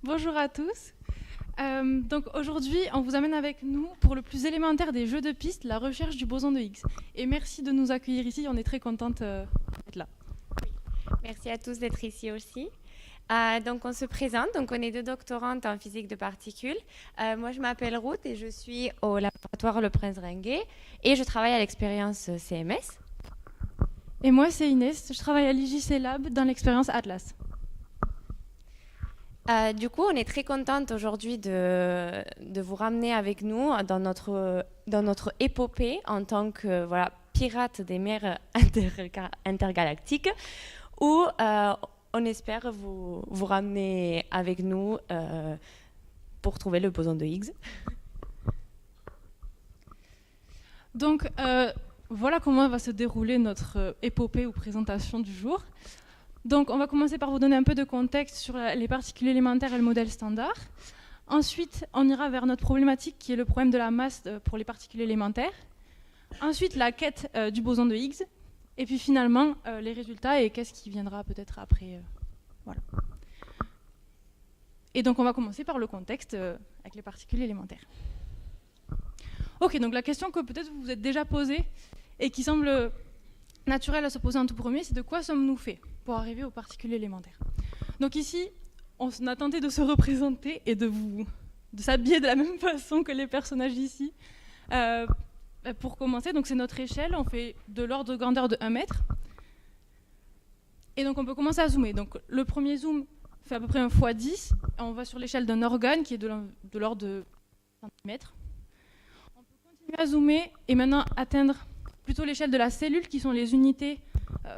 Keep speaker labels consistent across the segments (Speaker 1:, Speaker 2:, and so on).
Speaker 1: Bonjour à tous. Donc aujourd'hui, on vous amène avec nous pour le plus élémentaire des jeux de piste, la recherche du boson de Higgs. Et merci de nous accueillir ici, on est très contente d'être là.
Speaker 2: Merci à tous d'être ici aussi. Donc on se présente, donc on est deux doctorantes en physique de particules. Moi je m'appelle Ruth et je suis au laboratoire Le Prince Ringuet et je travaille à l'expérience CMS.
Speaker 1: Et moi, c'est Inès, je travaille à l'IJC Lab dans l'expérience Atlas.
Speaker 2: Du coup, on est très contente aujourd'hui de vous ramener avec nous dans notre épopée en tant que pirate des mers intergalactiques, où on espère vous ramener avec nous pour trouver le boson de Higgs.
Speaker 1: Donc voilà comment va se dérouler notre épopée ou présentation du jour. Donc on va commencer par vous donner un peu de contexte sur les particules élémentaires et le modèle standard. Ensuite, on ira vers notre problématique qui est le problème de la masse pour les particules élémentaires. Ensuite, la quête du boson de Higgs. Et puis finalement, les résultats et qu'est-ce qui viendra peut-être après. Voilà. Et donc on va commencer par le contexte avec les particules élémentaires. Ok, donc la question que peut-être vous vous êtes déjà posée et qui semble naturelle à se poser en tout premier, c'est de quoi sommes-nous faits pour arriver aux particules élémentaires. Donc ici, on a tenté de se représenter et de s'habiller de la même façon que les personnages ici. Pour commencer, donc c'est notre échelle, on fait de l'ordre de grandeur de 1 mètre. Et donc on peut commencer à zoomer. Donc le premier zoom fait à peu près 1 x 10. On va sur l'échelle d'un organe qui est de l'ordre de centimètres. On peut continuer à zoomer et maintenant atteindre plutôt l'échelle de la cellule qui sont les unités,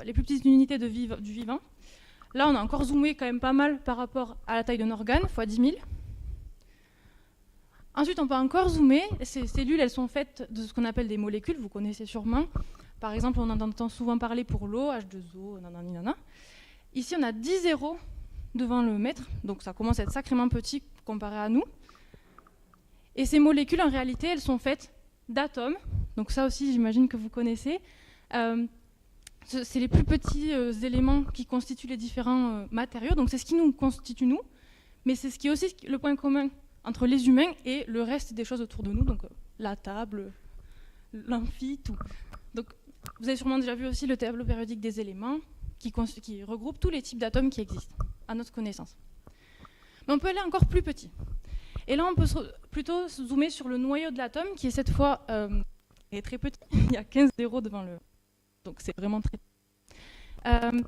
Speaker 1: les plus petites unités du vivant. Là on a encore zoomé quand même pas mal par rapport à la taille d'un organe, x 10 000. Ensuite, on peut encore zoomer. Ces cellules, elles sont faites de ce qu'on appelle des molécules, vous connaissez sûrement. Par exemple, on en entend souvent parler pour l'eau, H2O, nanana. Ici, on a 10 zéros devant le mètre, donc ça commence à être sacrément petit comparé à nous. Et ces molécules, en réalité, elles sont faites d'atomes. Donc ça aussi, j'imagine que vous connaissez. C'est les plus petits éléments qui constituent les différents matériaux. Donc c'est ce qui nous constitue, nous. Mais c'est ce qui est aussi le point commun entre les humains et le reste des choses autour de nous, donc la table, l'amphi, tout. Donc, vous avez sûrement déjà vu aussi le tableau périodique des éléments qui regroupe tous les types d'atomes qui existent, à notre connaissance. Mais on peut aller encore plus petit. Et là, on peut plutôt zoomer sur le noyau de l'atome, qui est cette fois est très petit. Il y a 15 zéros devant le... Donc, c'est vraiment très petit.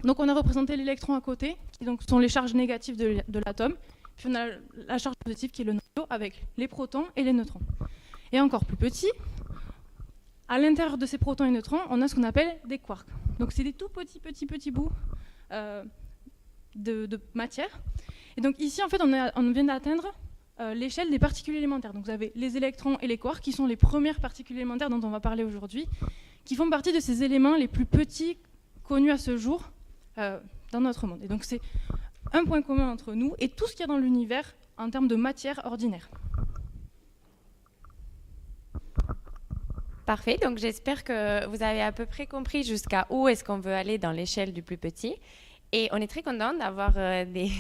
Speaker 1: Donc, on a représenté l'électron à côté, qui donc, sont les charges négatives de l'atome. Puis on a la charge positive qui est le noyau avec les protons et les neutrons. Et encore plus petit, à l'intérieur de ces protons et neutrons, on a ce qu'on appelle des quarks. Donc c'est des tout petits bouts de matière. Et donc ici, en fait, on vient d'atteindre l'échelle des particules élémentaires. Donc vous avez les électrons et les quarks qui sont les premières particules élémentaires dont on va parler aujourd'hui, qui font partie de ces éléments les plus petits connus à ce jour dans notre monde. Et donc c'est un point commun entre nous et tout ce qu'il y a dans l'univers en termes de matière ordinaire.
Speaker 2: Parfait, donc j'espère que vous avez à peu près compris jusqu'à où est-ce qu'on veut aller dans l'échelle du plus petit. Et on est très content d'avoir des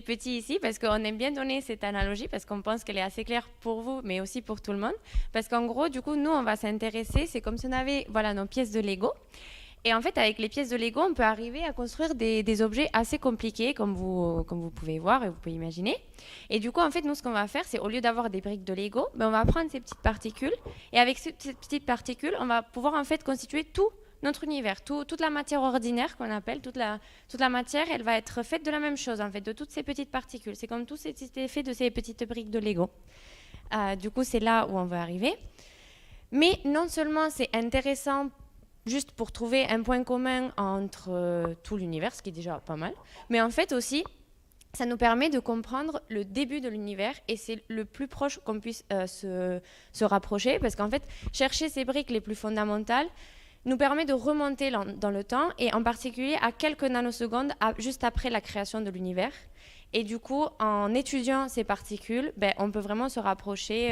Speaker 2: petits ici parce qu'on aime bien donner cette analogie parce qu'on pense qu'elle est assez claire pour vous, mais aussi pour tout le monde. Parce qu'en gros, du coup, nous, on va s'intéresser, c'est comme si on avait nos pièces de Lego. Et en fait, avec les pièces de Lego, on peut arriver à construire des objets assez compliqués, comme vous pouvez voir et vous pouvez imaginer. Et du coup, en fait, nous, ce qu'on va faire, c'est au lieu d'avoir des briques de Lego, on va prendre ces petites particules. Et avec ces petites particules, on va pouvoir en fait constituer tout notre univers, toute la matière ordinaire qu'on appelle, toute la matière, elle va être faite de la même chose, en fait, de toutes ces petites particules. C'est comme tout c'était fait de ces petites briques de Lego. Du coup, c'est là où on veut arriver. Mais non seulement c'est intéressant juste pour trouver un point commun entre tout l'univers, ce qui est déjà pas mal. Mais en fait aussi, ça nous permet de comprendre le début de l'univers et c'est le plus proche qu'on puisse se rapprocher parce qu'en fait, chercher ces briques les plus fondamentales nous permet de remonter dans le temps et en particulier à quelques nanosecondes juste après la création de l'univers. Et du coup, en étudiant ces particules, on peut vraiment se rapprocher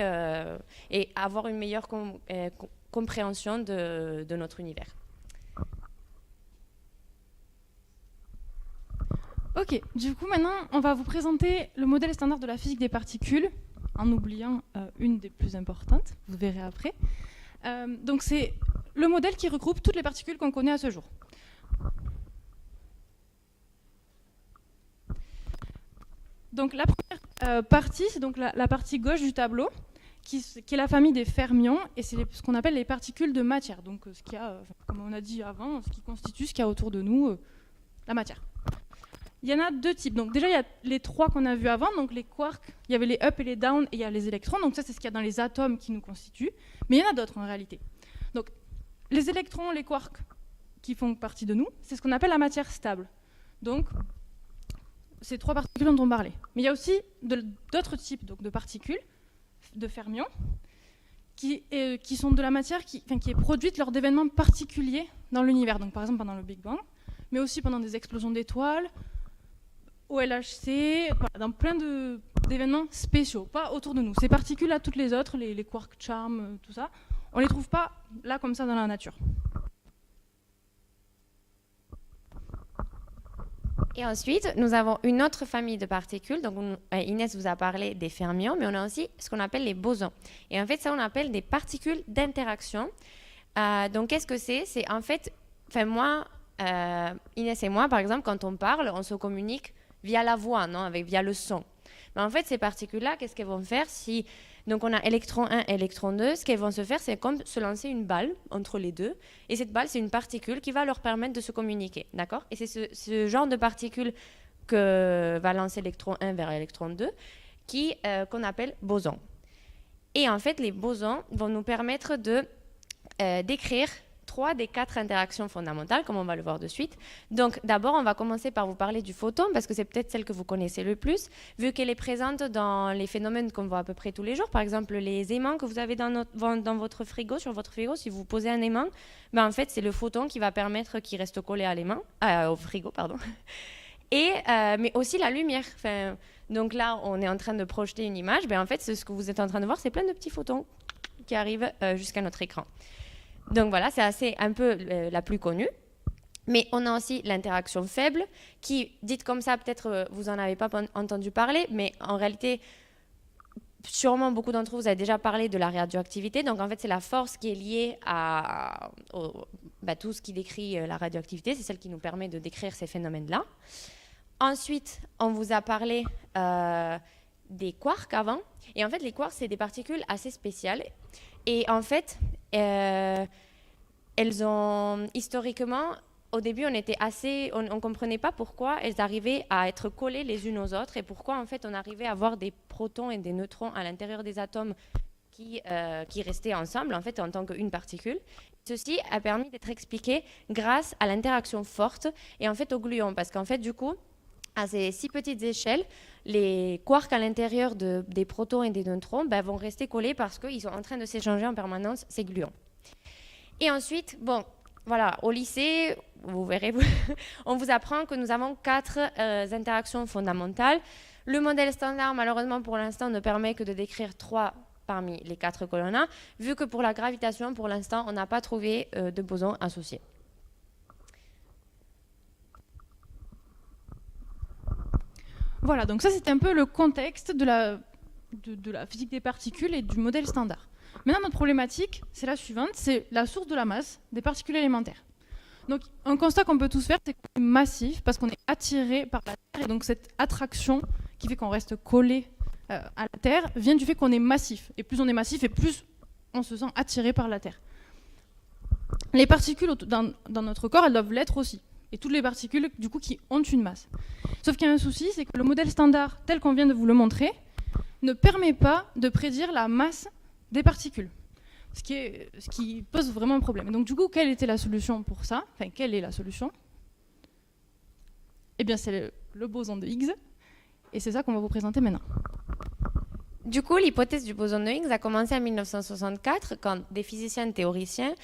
Speaker 2: et avoir une meilleure compréhension de notre univers.
Speaker 1: Ok, du coup maintenant on va vous présenter le modèle standard de la physique des particules, en oubliant une des plus importantes, vous verrez après. Donc c'est le modèle qui regroupe toutes les particules qu'on connaît à ce jour. Donc la première partie, c'est donc la partie gauche du tableau, qui est la famille des fermions, et c'est ce qu'on appelle les particules de matière. Donc ce qu'il y a, comme on a dit avant, ce qui constitue ce qu'il y a autour de nous, la matière. Il y en a deux types. Donc déjà, il y a les trois qu'on a vus avant, donc les quarks, il y avait les up et les down, et il y a les électrons. Donc ça, c'est ce qu'il y a dans les atomes qui nous constituent. Mais il y en a d'autres en réalité. Donc les électrons, les quarks qui font partie de nous, c'est ce qu'on appelle la matière stable. Donc ces trois particules dont on parlait. Mais il y a aussi d'autres types donc, de particules, de fermions, qui sont de la matière qui est produite lors d'événements particuliers dans l'univers. Donc par exemple pendant le Big Bang, mais aussi pendant des explosions d'étoiles, au LHC, dans plein d'événements spéciaux, pas autour de nous. Ces particules-là, toutes les autres, les quark charms, tout ça, on ne les trouve pas là comme ça dans la nature.
Speaker 2: Et ensuite, nous avons une autre famille de particules. Donc, Inès vous a parlé des fermions, mais on a aussi ce qu'on appelle les bosons. Et en fait, ça, on appelle des particules d'interaction. Donc, qu'est-ce que c'est? C'est en fait, moi, Inès et moi, par exemple, quand on parle, on se communique via la voix, non, via le son. Mais en fait, ces particules-là, qu'est-ce qu'elles vont faire si... Donc, on a électron 1 et électron 2. Ce qu'elles vont se faire, c'est comme se lancer une balle entre les deux. Et cette balle, c'est une particule qui va leur permettre de se communiquer, d'accord? Et c'est ce genre de particule que va lancer électron 1 vers électron 2 qu'on appelle boson. Et en fait, les bosons vont nous permettre de décrire 3 des 4 interactions fondamentales, comme on va le voir de suite. Donc, d'abord, on va commencer par vous parler du photon, parce que c'est peut-être celle que vous connaissez le plus, vu qu'elle est présente dans les phénomènes qu'on voit à peu près tous les jours. Par exemple, les aimants que vous avez dans votre frigo, sur votre frigo, si vous posez un aimant, en fait, c'est le photon qui va permettre qu'il reste collé au frigo, pardon. Et, mais aussi la lumière. Donc là, on est en train de projeter une image. En fait, ce que vous êtes en train de voir, c'est plein de petits photons qui arrivent jusqu'à notre écran. Donc voilà, c'est un peu la plus connue. Mais on a aussi l'interaction faible, qui, dite comme ça, peut-être vous n'en avez pas entendu parler, mais en réalité, sûrement beaucoup d'entre vous avez déjà parlé de la radioactivité. Donc en fait, c'est la force qui est liée à tout ce qui décrit la radioactivité. C'est celle qui nous permet de décrire ces phénomènes-là. Ensuite, on vous a parlé des quarks avant. Et en fait, les quarks, c'est des particules assez spéciales. Et en fait, elles ont historiquement, au début, on ne comprenait pas pourquoi elles arrivaient à être collées les unes aux autres et pourquoi en fait on arrivait à avoir des protons et des neutrons à l'intérieur des atomes qui restaient ensemble en fait en tant qu'une particule. Ceci a permis d'être expliqué grâce à l'interaction forte et en fait aux gluons, parce qu'en fait du coup, à ces si petites échelles, les quarks à l'intérieur des protons et des neutrons vont rester collés parce qu'ils sont en train de s'échanger en permanence ces gluons. Et ensuite, voilà, au lycée, vous verrez, on vous apprend que nous avons 4 interactions fondamentales. Le modèle standard, malheureusement, pour l'instant, ne permet que de décrire 3 parmi les 4 que l'on a, vu que pour la gravitation, pour l'instant, on n'a pas trouvé de boson associé.
Speaker 1: Voilà, donc ça c'est un peu le contexte de la physique des particules et du modèle standard. Maintenant, notre problématique, c'est la suivante, c'est la source de la masse des particules élémentaires. Donc, un constat qu'on peut tous faire, c'est qu'on est massif parce qu'on est attiré par la Terre. Et donc, cette attraction qui fait qu'on reste collé à la Terre vient du fait qu'on est massif. Et plus on est massif, et plus on se sent attiré par la Terre. Les particules dans notre corps, elles doivent l'être aussi. Et toutes les particules, du coup, qui ont une masse. Sauf qu'il y a un souci, c'est que le modèle standard, tel qu'on vient de vous le montrer, ne permet pas de prédire la masse des particules. Ce qui pose vraiment un problème. Et donc, du coup, quelle était la solution pour ça? Enfin, quelle est la solution? Eh bien, c'est le boson de Higgs. Et c'est ça qu'on va vous présenter maintenant.
Speaker 2: Du coup, l'hypothèse du boson de Higgs a commencé en 1964, quand des physiciens théoriciens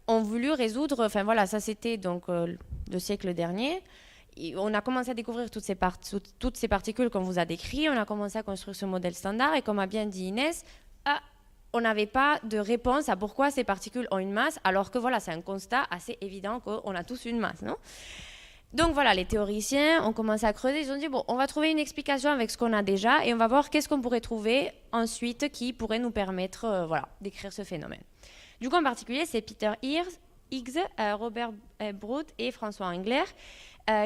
Speaker 2: ont voulu résoudre... ça c'était donc le siècle dernier. Et on a commencé à découvrir toutes ces particules qu'on vous a décrites. On a commencé à construire ce modèle standard. Et comme a bien dit Inès, on n'avait pas de réponse à pourquoi ces particules ont une masse, alors que c'est un constat assez évident qu'on a tous une masse, non? Donc voilà, les théoriciens ont commencé à creuser, ils ont dit, bon, on va trouver une explication avec ce qu'on a déjà et on va voir qu'est-ce qu'on pourrait trouver ensuite qui pourrait nous permettre d'écrire ce phénomène. Du coup, en particulier, c'est Peter Higgs, Robert Brood et François Englert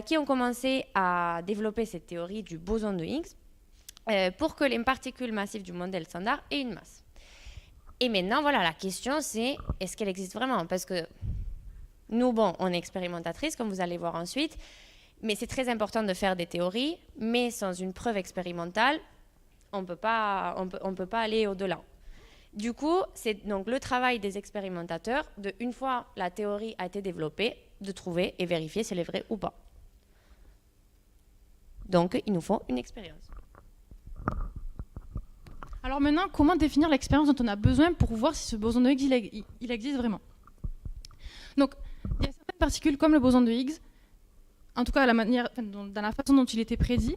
Speaker 2: qui ont commencé à développer cette théorie du boson de Higgs pour que les particules massives du modèle standard aient une masse. Et maintenant, voilà, la question c'est, est-ce qu'elle existe vraiment? Parce que nous, bon, on est expérimentatrice, comme vous allez voir ensuite, mais c'est très important de faire des théories, mais sans une preuve expérimentale, on peut pas aller au-delà. Du coup, c'est donc le travail des expérimentateurs de, une fois la théorie a été développée, de trouver et vérifier si elle est vraie ou pas. Donc, il nous faut une expérience.
Speaker 1: Alors maintenant, comment définir l'expérience dont on a besoin pour voir si ce boson de Higgs il existe vraiment? Donc, il y a certaines particules comme le boson de Higgs, en tout cas dans la façon dont il était prédit,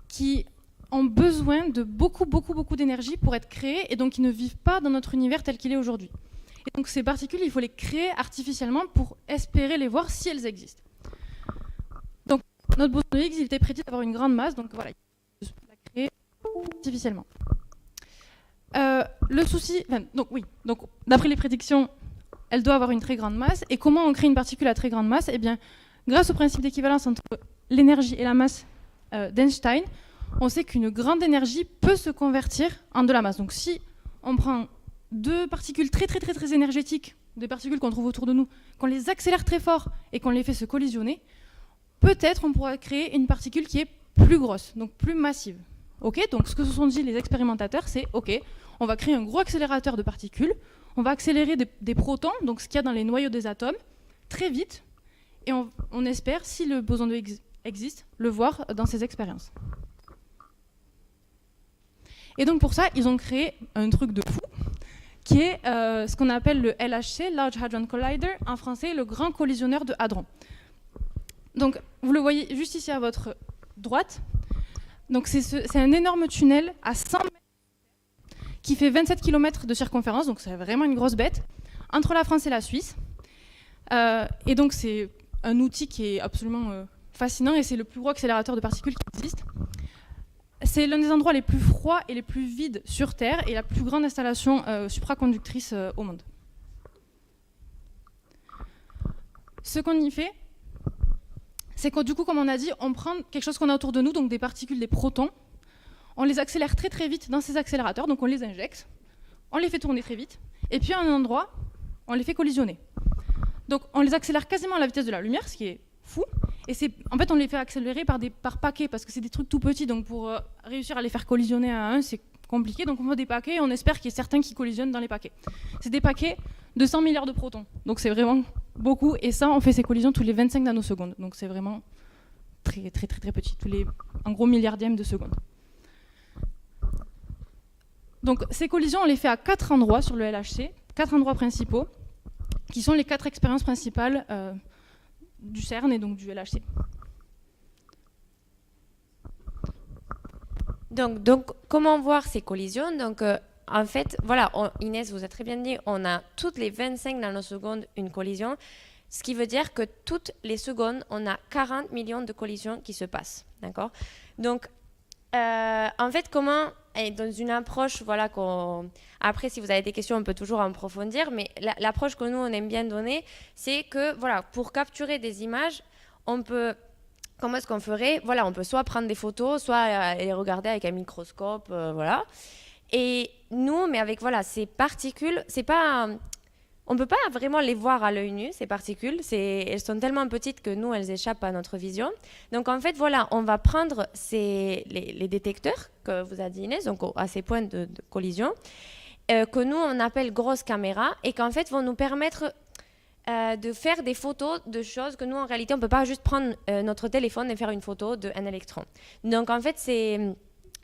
Speaker 1: qui ont besoin de beaucoup d'énergie pour être créées et donc qui ne vivent pas dans notre univers tel qu'il est aujourd'hui. Et donc ces particules, il faut les créer artificiellement pour espérer les voir si elles existent. Donc notre boson de Higgs, il était prédit d'avoir une grande masse, donc voilà, il faut la créer artificiellement. Le souci, donc d'après les prédictions, elle doit avoir une très grande masse. Et comment on crée une particule à très grande masse? Eh bien, grâce au principe d'équivalence entre l'énergie et la masse d'Einstein, on sait qu'une grande énergie peut se convertir en de la masse. Donc si on prend deux particules très énergétiques, des particules qu'on trouve autour de nous, qu'on les accélère très fort et qu'on les fait se collisionner, peut-être on pourra créer une particule qui est plus grosse, donc plus massive. Okay, donc ce que se sont dit les expérimentateurs, c'est OK, on va créer un gros accélérateur de particules, on va accélérer des protons, donc ce qu'il y a dans les noyaux des atomes, très vite, et on espère, si le boson de Higgs existe, le voir dans ces expériences. Et donc pour ça, ils ont créé un truc de fou, qui est ce qu'on appelle le LHC, Large Hadron Collider, en français le grand collisionneur de hadrons. Donc vous le voyez juste ici à votre droite. Donc c'est un énorme tunnel à 100 mètres qui fait 27 km de circonférence, donc c'est vraiment une grosse bête, entre la France et la Suisse. Et donc c'est un outil qui est absolument fascinant et c'est le plus gros accélérateur de particules qui existe. C'est l'un des endroits les plus froids et les plus vides sur Terre et la plus grande installation supraconductrice au monde. Ce qu'on y fait, c'est que du coup, comme on a dit, on prend quelque chose qu'on a autour de nous, donc des particules, des protons, on les accélère très vite dans ces accélérateurs, donc on les injecte, on les fait tourner très vite, et puis à un endroit, on les fait collisionner. Donc on les accélère quasiment à la vitesse de la lumière, ce qui est fou, et en fait on les fait accélérer par paquets, parce que c'est des trucs tout petits, donc pour réussir à les faire collisionner à un, c'est compliqué, donc on fait des paquets, et on espère qu'il y ait certains qui collisionnent dans les paquets. C'est des paquets de 100 milliards de protons, donc c'est vraiment beaucoup, et ça on fait ces collisions tous les 25 nanosecondes, donc c'est vraiment très petit, tous les en gros milliardièmes de seconde. Donc ces collisions on les fait à 4 endroits sur le LHC, 4 endroits principaux, qui sont les 4 expériences principales du CERN et donc du LHC.
Speaker 2: Donc comment voir ces collisions? Donc en fait, voilà, Inès vous a très bien dit, on a toutes les 25 nanosecondes une collision, ce qui veut dire que toutes les secondes, on a 40 millions de collisions qui se passent, d'accord? Donc, en fait, comment, et dans une approche, voilà, après, si vous avez des questions, on peut toujours en approfondir, mais l'approche que nous, on aime bien donner, c'est que, voilà, pour capturer des images, comment est-ce qu'on ferait? Voilà, on peut soit prendre des photos, soit les regarder avec un microscope, voilà. Et nous, mais avec voilà, ces particules, on ne peut pas vraiment les voir à l'œil nu, ces particules. Elles sont tellement petites que nous, elles échappent à notre vision. Donc en fait, voilà, on va prendre les détecteurs que vous a dit Inès, donc à ces points de collision, que nous, on appelle grosses caméras, et qu'en fait, vont nous permettre de faire des photos de choses que nous, en réalité, on ne peut pas juste prendre notre téléphone et faire une photo d'un électron. Donc en fait,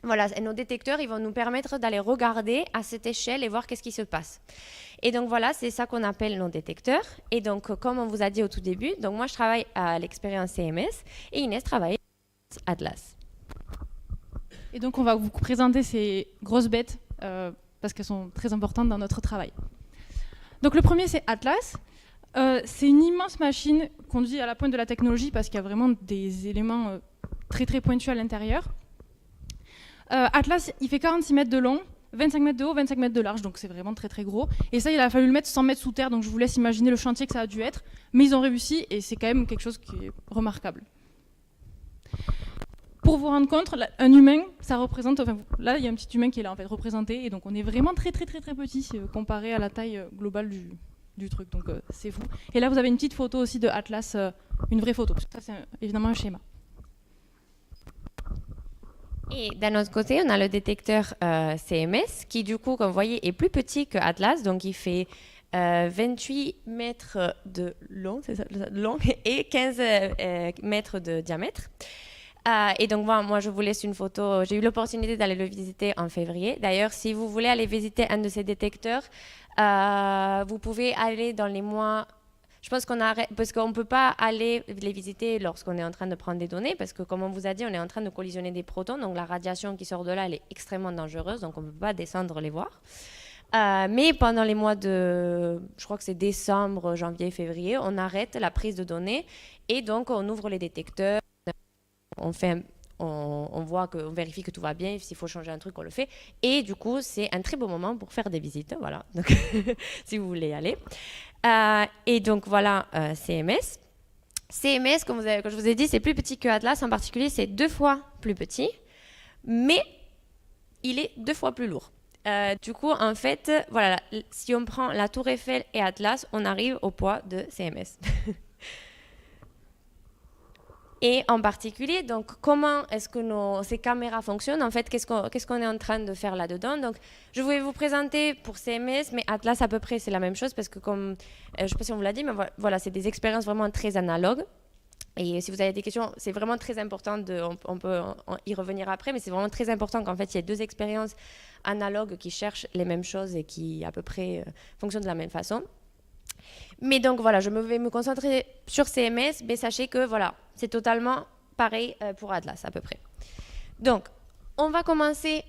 Speaker 2: voilà, nos détecteurs, ils vont nous permettre d'aller regarder à cette échelle et voir qu'est-ce qui se passe. Et donc voilà, c'est ça qu'on appelle nos détecteurs. Et donc, comme on vous a dit au tout début, donc moi je travaille à l'expérience CMS et Inès travaille à Atlas.
Speaker 1: Et donc on va vous présenter ces grosses bêtes parce qu'elles sont très importantes dans notre travail. Donc le premier c'est Atlas. C'est une immense machine conduite à la pointe de la technologie parce qu'il y a vraiment des éléments très très pointus à l'intérieur. Atlas, il fait 46 mètres de long, 25 mètres de haut, 25 mètres de large, donc c'est vraiment très très gros. Et ça, il a fallu le mettre 100 mètres sous terre, donc je vous laisse imaginer le chantier que ça a dû être. Mais ils ont réussi et c'est quand même quelque chose qui est remarquable. Pour vous rendre compte, un humain, ça représente, enfin, là il y a un petit humain qui est là en fait représenté, et donc on est vraiment très très très très petit comparé à la taille globale du truc, donc c'est fou. Et là vous avez une petite photo aussi de Atlas, une vraie photo, parce que ça c'est évidemment un schéma.
Speaker 2: Et d'un autre côté, on a le détecteur CMS qui, du coup, comme vous voyez, est plus petit que Atlas. Donc, il fait 28 mètres de long, c'est ça, de long et 15 mètres de diamètre. Et donc, moi, je vous laisse une photo. J'ai eu l'opportunité d'aller le visiter en février. D'ailleurs, si vous voulez aller visiter un de ces détecteurs, vous pouvez aller dans les mois... Je pense parce qu'on ne peut pas aller les visiter lorsqu'on est en train de prendre des données, parce que comme on vous a dit, on est en train de collisionner des protons, donc la radiation qui sort de là, elle est extrêmement dangereuse, donc on ne peut pas descendre les voir. Mais pendant les mois de, je crois que c'est décembre, janvier, février, on arrête la prise de données et donc on ouvre les détecteurs, on voit on vérifie que tout va bien, s'il faut changer un truc, on le fait. Et du coup, c'est un très beau moment pour faire des visites, voilà, donc si vous voulez y aller. Et donc voilà CMS. CMS, comme je vous ai dit, c'est plus petit que Atlas. En particulier, c'est 2 fois plus petit, mais il est 2 fois plus lourd. Du coup, en fait, voilà, si on prend la Tour Eiffel et Atlas, on arrive au poids de CMS. Et en particulier, donc, comment est-ce que ces caméras fonctionnent? En fait, qu'est-ce qu'on est en train de faire là-dedans? Donc, je voulais vous présenter pour CMS, mais Atlas, à peu près, c'est la même chose, parce que comme, je ne sais pas si on vous l'a dit, mais voilà, c'est des expériences vraiment très analogues. Et si vous avez des questions, c'est vraiment très important, on peut y revenir après, mais c'est vraiment très important qu'en fait, il y ait 2 expériences analogues qui cherchent les mêmes choses et qui, à peu près, fonctionnent de la même façon. Mais donc voilà, je vais me concentrer sur CMS, mais sachez que voilà, c'est totalement pareil pour Atlas à peu près. Donc, on va commencer,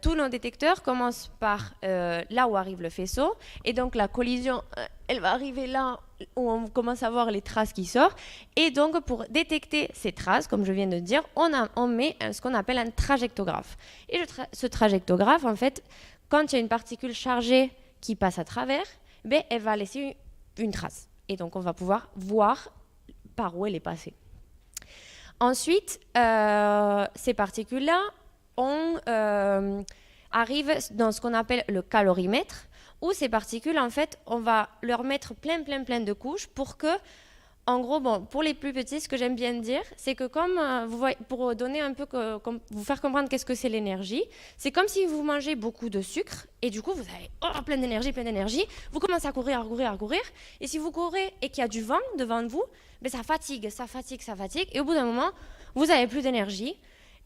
Speaker 2: tous nos détecteurs commencent par là où arrive le faisceau, et donc la collision, elle va arriver là où on commence à voir les traces qui sortent, et donc pour détecter ces traces, comme je viens de dire, on met ce qu'on appelle un trajectographe. Et ce trajectographe, en fait, quand il y a une particule chargée qui passe à travers, ben, elle va laisser une trace. Et donc, on va pouvoir voir par où elle est passée. Ensuite, ces particules-là, on arrive dans ce qu'on appelle le calorimètre, où ces particules, en fait, on va leur mettre plein de couches pour que, en gros, bon, pour les plus petits, ce que j'aime bien dire, c'est que comme vous voyez, pour donner un peu, vous faire comprendre qu'est-ce que c'est l'énergie, c'est comme si vous mangez beaucoup de sucre et du coup vous avez plein d'énergie, vous commencez à courir, et si vous courez et qu'il y a du vent devant vous, ben ça fatigue, et au bout d'un moment, vous n'avez plus d'énergie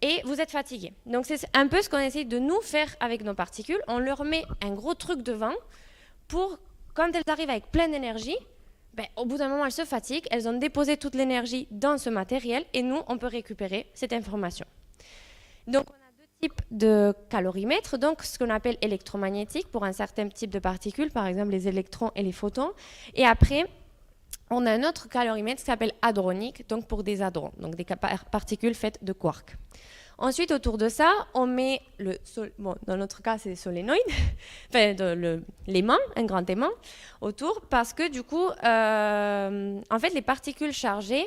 Speaker 2: et vous êtes fatigué. Donc c'est un peu ce qu'on essaie de nous faire avec nos particules, on leur met un gros truc devant pour, quand elles arrivent avec plein d'énergie, ben, au bout d'un moment, elles se fatiguent, elles ont déposé toute l'énergie dans ce matériel et nous, on peut récupérer cette information. Donc, on a 2 types de calorimètres, donc ce qu'on appelle électromagnétique pour un certain type de particules, par exemple les électrons et les photons. Et après, on a un autre calorimètre qui s'appelle hadronique, donc pour des hadrons, donc des particules faites de quarks. Ensuite, autour de ça, on met dans notre cas, c'est des solénoïdes, enfin, l'aimant, un grand aimant, autour, parce que du coup, en fait, les particules chargées,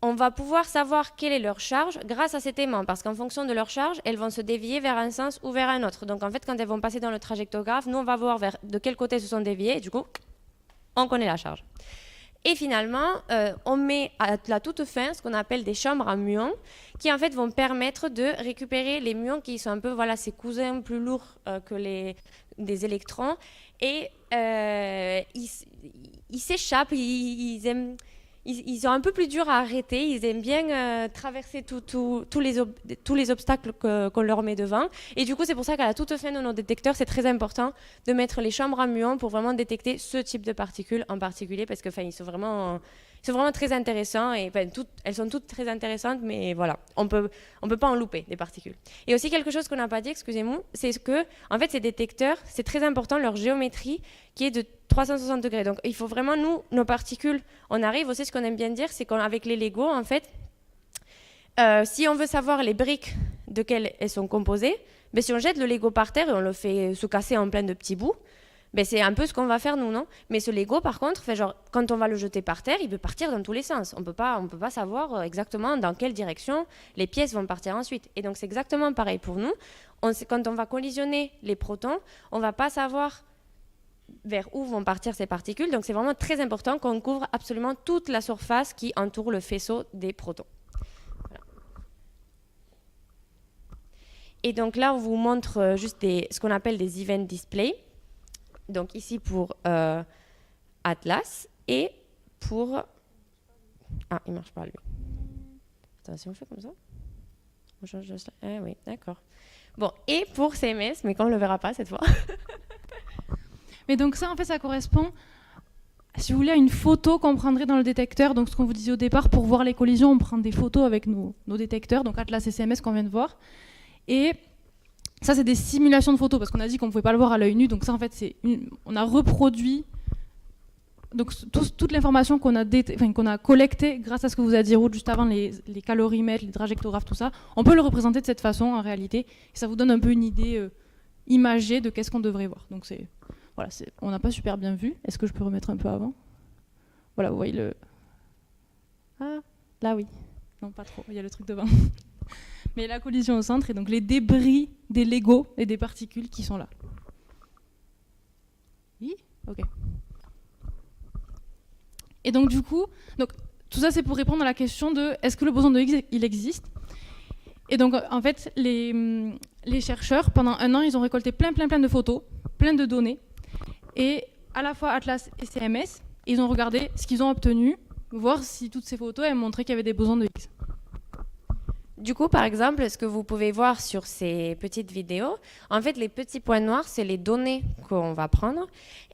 Speaker 2: on va pouvoir savoir quelle est leur charge grâce à cet aimant, parce qu'en fonction de leur charge, elles vont se dévier vers un sens ou vers un autre. Donc, en fait, quand elles vont passer dans le trajectographe, nous, on va voir de quel côté elles se sont déviées, et du coup, on connaît la charge. Et finalement, on met à la toute fin ce qu'on appelle des chambres à muons qui en fait vont permettre de récupérer les muons qui sont un peu ces cousins plus lourds que des électrons et ils s'échappent, ils sont un peu plus durs à arrêter, ils aiment bien traverser tous les obstacles qu'on leur met devant. Et du coup, c'est pour ça qu'à la toute fin de nos détecteurs, c'est très important de mettre les chambres à muons pour vraiment détecter ce type de particules en particulier, parce que ils sont vraiment, Ils sont vraiment très intéressants, et enfin, elles sont toutes très intéressantes, mais voilà, on peut pas en louper des particules. Et aussi quelque chose qu'on n'a pas dit, excusez-moi, c'est que en fait ces détecteurs, c'est très important leur géométrie qui est de 360 degrés. Donc il faut vraiment, nous, nos particules, on arrive aussi, ce qu'on aime bien dire, c'est qu'avec les Lego, en fait, si on veut savoir les briques de quelles elles sont composées, ben, si on jette le Lego par terre et on le fait se casser en plein de petits bouts, ben, c'est un peu ce qu'on va faire nous, non? Mais ce Lego, par contre, fait genre, quand on va le jeter par terre, il peut partir dans tous les sens. On peut pas savoir exactement dans quelle direction les pièces vont partir ensuite. Et donc c'est exactement pareil pour nous. Quand on va collisionner les protons, on va pas savoir vers où vont partir ces particules. Donc c'est vraiment très important qu'on couvre absolument toute la surface qui entoure le faisceau des protons. Voilà. Et donc là, on vous montre juste ce qu'on appelle des event displays. Donc ici pour Atlas et pour... Ah, il ne marche pas lui. Attends, si on fait comme ça, on change de slide. Ah oui, d'accord. Bon, et pour CMS, mais qu'on ne le verra pas cette fois.
Speaker 1: Mais donc ça, en fait, ça correspond, si vous voulez, à une photo qu'on prendrait dans le détecteur. Donc ce qu'on vous disait au départ, pour voir les collisions, on prend des photos avec nos détecteurs, donc Atlas et CMS qu'on vient de voir. Et ça, c'est des simulations de photos, parce qu'on a dit qu'on ne pouvait pas le voir à l'œil nu. Donc ça, en fait, on a reproduit donc, toute l'information qu'on a collectée grâce à ce que vous a dit Ruth juste avant, les calorimètres, les trajectographes, tout ça. On peut le représenter de cette façon, en réalité. Et ça vous donne un peu une idée imagée de qu'est-ce qu'on devrait voir. Donc voilà, on n'a pas super bien vu. Est-ce que je peux remettre un peu avant? Voilà, vous voyez le... Ah, là, oui. Non, pas trop. Il y a le truc devant. Mais la collision au centre et donc les débris des Lego et des particules qui sont là. Oui, ok. Et donc du coup, tout ça c'est pour répondre à la question de est-ce que le boson de Higgs il existe? Et donc en fait les chercheurs pendant un an ils ont récolté plein de photos, plein de données et à la fois Atlas et CMS ils ont regardé ce qu'ils ont obtenu, voir si toutes ces photos elles montraient qu'il y avait des bosons de Higgs.
Speaker 2: Du coup, par exemple, ce que vous pouvez voir sur ces petites vidéos, en fait, les petits points noirs, c'est les données qu'on va prendre.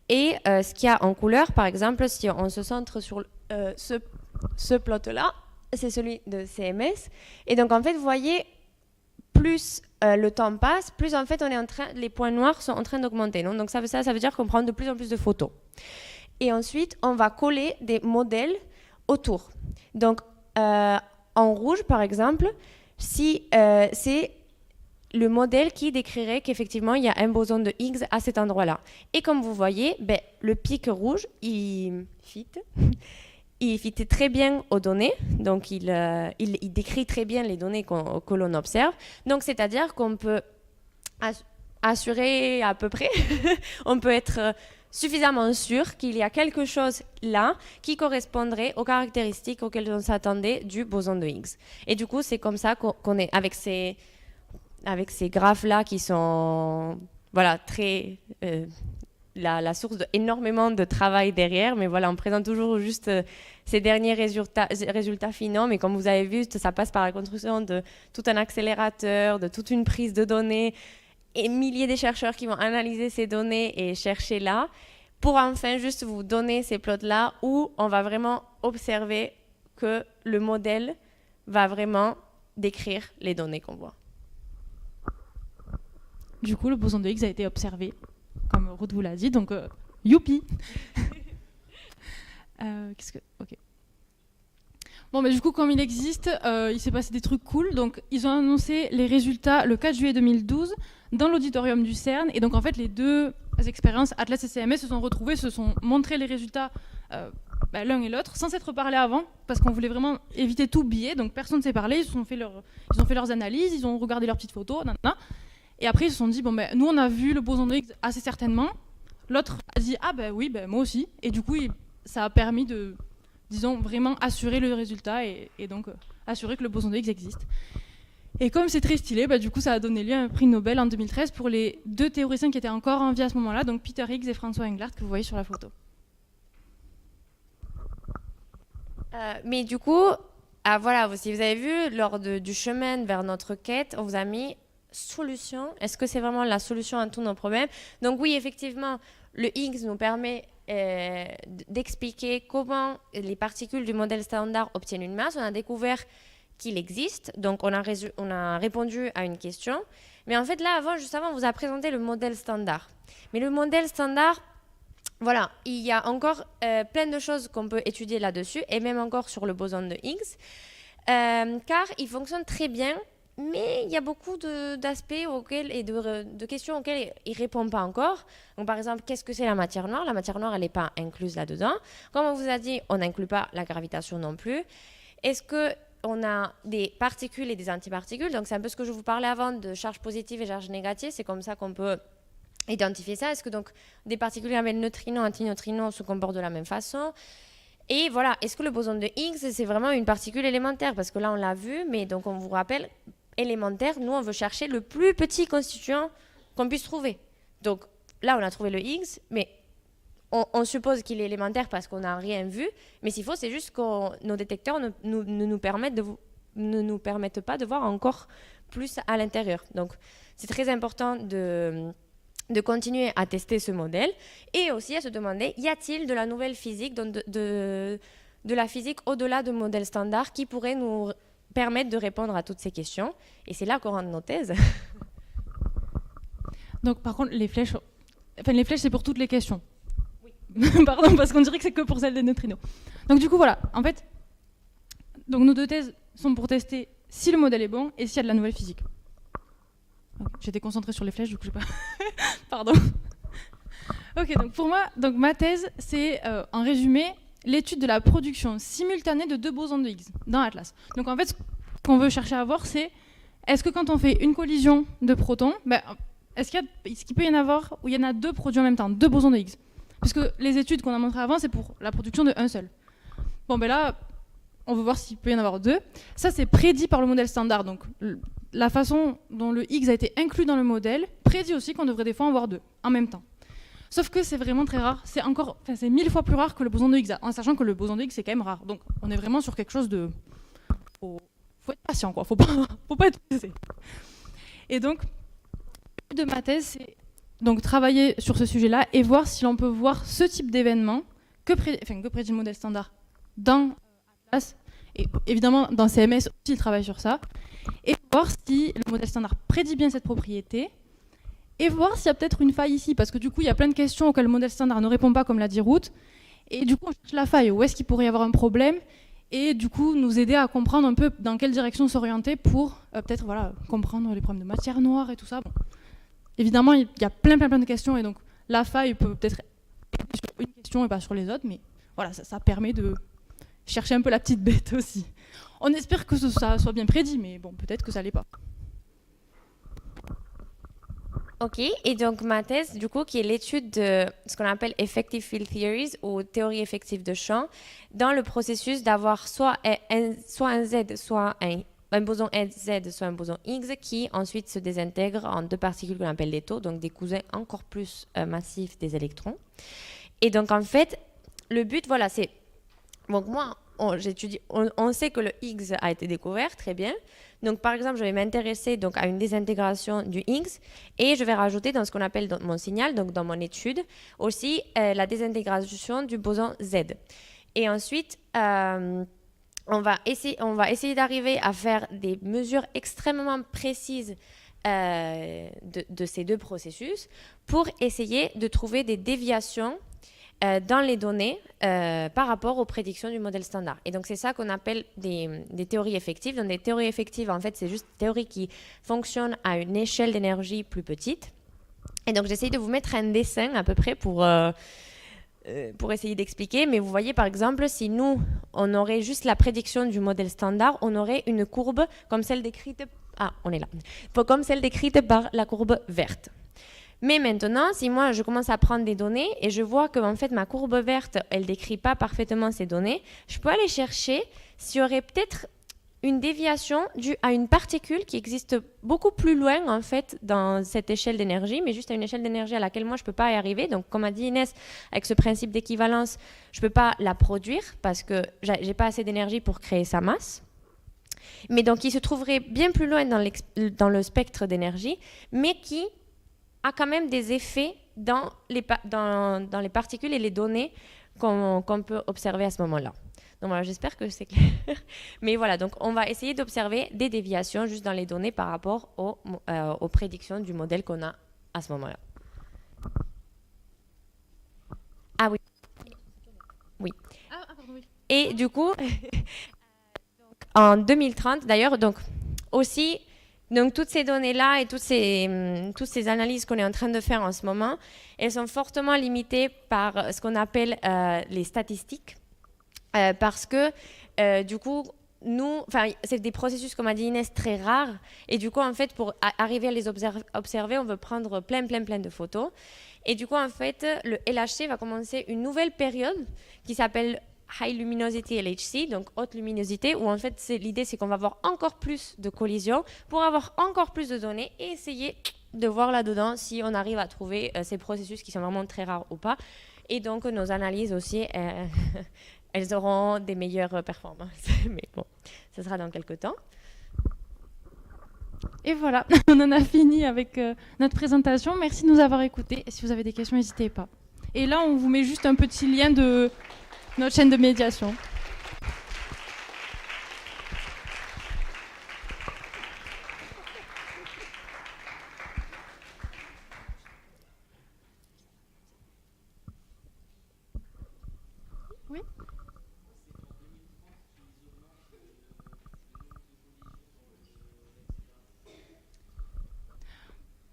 Speaker 2: Et ce qu'il y a en couleur, par exemple, si on se centre sur ce plot-là, c'est celui de CMS. Et donc, en fait, vous voyez, plus le temps passe, plus en fait, les points noirs sont en train d'augmenter. Donc, ça veut dire qu'on prend de plus en plus de photos. Et ensuite, on va coller des modèles autour. Donc, en rouge, par exemple, si c'est le modèle qui décrirait qu'effectivement, il y a un boson de Higgs à cet endroit-là. Et comme vous voyez, le pic rouge, il fit très bien aux données. Donc, il décrit très bien les données que l'on observe. Donc, c'est-à-dire qu'on peut assurer à peu près, on peut être suffisamment sûr qu'il y a quelque chose là qui correspondrait aux caractéristiques auxquelles on s'attendait du boson de Higgs. Et du coup, c'est comme ça qu'on est avec ces graphes-là qui sont voilà, très la source d'énormément de travail derrière. Mais voilà, on présente toujours juste ces derniers résultats finaux. Mais comme vous avez vu, ça passe par la construction de tout un accélérateur, de toute une prise de données, et milliers de chercheurs qui vont analyser ces données et chercher là, pour enfin juste vous donner ces plots-là où on va vraiment observer que le modèle va vraiment décrire les données qu'on voit.
Speaker 1: Du coup, le boson de Higgs a été observé, comme Ruth vous l'a dit, donc youpi. Ok. Bon, mais du coup, comme il existe, il s'est passé des trucs cool. Donc, ils ont annoncé les résultats le 4 juillet 2012 dans l'auditorium du CERN. Et donc, en fait, les deux expériences, Atlas et CMS, se sont retrouvés, se sont montrés les résultats l'un et l'autre, sans s'être parlé avant, parce qu'on voulait vraiment éviter tout biais. Donc, personne ne s'est parlé. Ils ont fait leurs analyses, ils ont regardé leurs petites photos, et après, ils se sont dit, nous, on a vu le boson de Higgs assez certainement. L'autre a dit, oui, moi aussi. Et du coup, ça a permis de, disons, vraiment assurer le résultat et donc assurer que le boson de Higgs existe. Et comme c'est très stylé, du coup, ça a donné lieu à un prix Nobel en 2013 pour les deux théoriciens qui étaient encore en vie à ce moment-là, donc Peter Higgs et François Englert, que vous voyez sur la photo.
Speaker 2: Mais du coup, voilà, si vous avez vu, lors du chemin vers notre quête, on vous a mis solution. Est-ce que c'est vraiment la solution à tous nos problèmes? Donc oui, effectivement, le Higgs nous permet d'expliquer comment les particules du modèle standard obtiennent une masse. On a découvert qu'il existe, donc on a répondu à une question. Mais en fait, là, juste avant, on vous a présenté le modèle standard. Mais le modèle standard, voilà, il y a encore plein de choses qu'on peut étudier là-dessus, et même encore sur le boson de Higgs, car il fonctionne très bien, mais il y a beaucoup d'aspects et de questions auxquelles il ne répond pas encore. Donc, par exemple, qu'est-ce que c'est la matière noire? La matière noire, elle n'est pas incluse là-dedans. Comme on vous a dit, on n'inclut pas la gravitation non plus. Est-ce qu'on a des particules et des antiparticules? Donc, c'est un peu ce que je vous parlais avant de charge positive et charge négative. C'est comme ça qu'on peut identifier ça. Est-ce que donc des particules avec neutrinos, antineutrinos se comportent de la même façon? Et voilà, est-ce que le boson de Higgs, c'est vraiment une particule élémentaire? Parce que là, on l'a vu, mais donc on vous rappelle, élémentaire, nous, on veut chercher le plus petit constituant qu'on puisse trouver. Donc là, on a trouvé le Higgs, mais on suppose qu'il est élémentaire parce qu'on n'a rien vu. Mais s'il faut, c'est juste que nos détecteurs ne nous permettent pas de voir encore plus à l'intérieur. Donc, c'est très important de continuer à tester ce modèle et aussi à se demander, y a-t-il de la nouvelle physique, donc de la physique au-delà de modèles standards qui pourrait nous permettre de répondre à toutes ces questions? Et c'est là qu'on rentre nos thèses.
Speaker 1: Donc par contre, les flèches, c'est pour toutes les questions. Oui. Pardon, parce qu'on dirait que c'est que pour celles des neutrinos. Donc du coup, voilà, en fait, donc nos deux thèses sont pour tester si le modèle est bon et s'il y a de la nouvelle physique. J'étais concentrée sur les flèches, du coup, je sais pas. Pardon. Ok, donc pour moi, ma thèse, c'est en résumé l'étude de la production simultanée de deux bosons de Higgs dans Atlas. Donc en fait, ce qu'on veut chercher à voir, c'est est-ce que quand on fait une collision de protons, est-ce qu'il peut y en avoir où il y en a deux produits en même temps, deux bosons de Higgs? Puisque les études qu'on a montrées avant, c'est pour la production d'un seul. Bon, là, on veut voir s'il peut y en avoir deux. Ça, c'est prédit par le modèle standard. Donc, la façon dont le Higgs a été inclus dans le modèle prédit aussi qu'on devrait des fois en avoir deux en même temps. Sauf que c'est vraiment très rare. C'est 1000 fois plus rare que le boson de Higgs, en sachant que le boson de Higgs, c'est quand même rare. Donc, on est vraiment sur quelque chose de... Faut être patient, quoi. Faut pas être pressé. Et donc, le but de ma thèse, c'est donc travailler sur ce sujet-là et voir si l'on peut voir ce type d'événement que prédit le modèle standard dans Atlas, et évidemment dans CMS aussi ils travaillent sur ça, et voir si le modèle standard prédit bien cette propriété, et voir s'il y a peut-être une faille ici, parce que du coup il y a plein de questions auxquelles le modèle standard ne répond pas, comme l'a dit Ruth, et du coup on cherche la faille, où est-ce qu'il pourrait y avoir un problème, et du coup nous aider à comprendre un peu dans quelle direction s'orienter pour peut-être comprendre les problèmes de matière noire et tout ça. Bon. Évidemment il y a plein de questions, et donc la faille peut peut-être être sur une question et pas sur les autres, mais voilà, ça permet de chercher un peu la petite bête aussi. On espère que ça soit bien prédit, mais bon, peut-être que ça l'est pas.
Speaker 2: Ok, et donc ma thèse, du coup, qui est l'étude de ce qu'on appelle effective field theories, ou théorie effective de champ, dans le processus d'avoir soit un Z, soit un boson Z, soit un boson Higgs, qui ensuite se désintègre en deux particules qu'on appelle des taux, donc des cousins encore plus massifs des électrons. Et donc en fait, le but, voilà, c'est... Donc moi, on sait que le Higgs a été découvert, très bien. Donc par exemple, je vais m'intéresser donc à une désintégration du Higgs, et je vais rajouter dans ce qu'on appelle dans mon signal, donc dans mon étude, aussi la désintégration du boson Z. Et ensuite, on va essayer d'arriver à faire des mesures extrêmement précises de ces deux processus pour essayer de trouver des déviations dans les données par rapport aux prédictions du modèle standard. Et donc c'est ça qu'on appelle des théories effectives. Donc des théories effectives, en fait, c'est juste des théories qui fonctionnent à une échelle d'énergie plus petite. Et donc j'essaye de vous mettre un dessin à peu près pour essayer d'expliquer. Mais vous voyez, par exemple, si nous, on aurait juste la prédiction du modèle standard, on aurait une courbe comme celle décrite... Ah, on est là. Comme celle décrite par la courbe verte. Mais maintenant, si moi je commence à prendre des données et je vois que en fait ma courbe verte, elle ne décrit pas parfaitement ces données, je peux aller chercher s'il y aurait peut-être une déviation due à une particule qui existe beaucoup plus loin en fait dans cette échelle d'énergie, mais juste à une échelle d'énergie à laquelle moi je ne peux pas y arriver. Donc comme a dit Inès, avec ce principe d'équivalence, je ne peux pas la produire parce que je n'ai pas assez d'énergie pour créer sa masse. Mais donc il se trouverait bien plus loin dans le spectre d'énergie, mais qui a quand même des effets dans dans les particules et les données qu'on peut observer à ce moment-là. Donc voilà, j'espère que c'est clair. Mais voilà, donc on va essayer d'observer des déviations juste dans les données par rapport aux prédictions du modèle qu'on a à ce moment-là. Ah oui. Oui.
Speaker 1: Pardon, oui.
Speaker 2: Et du coup, en 2030, d'ailleurs, donc aussi, donc toutes ces données-là et toutes ces analyses qu'on est en train de faire en ce moment, elles sont fortement limitées par ce qu'on appelle les statistiques, parce que du coup, c'est des processus, comme a dit Inès, très rares, et du coup, en fait, pour arriver à les observer, on veut prendre plein de photos, et du coup, en fait, le LHC va commencer une nouvelle période qui s'appelle High Luminosity LHC, donc haute luminosité, où en fait l'idée c'est qu'on va avoir encore plus de collisions pour avoir encore plus de données et essayer de voir là-dedans si on arrive à trouver ces processus qui sont vraiment très rares ou pas. Et donc nos analyses aussi, elles auront des meilleures performances. Mais bon, ça sera dans quelques temps.
Speaker 1: Et voilà, on en a fini avec notre présentation. Merci de nous avoir écoutés. Et si vous avez des questions, n'hésitez pas. Et là, on vous met juste un petit lien de notre chaîne de médiation. Oui.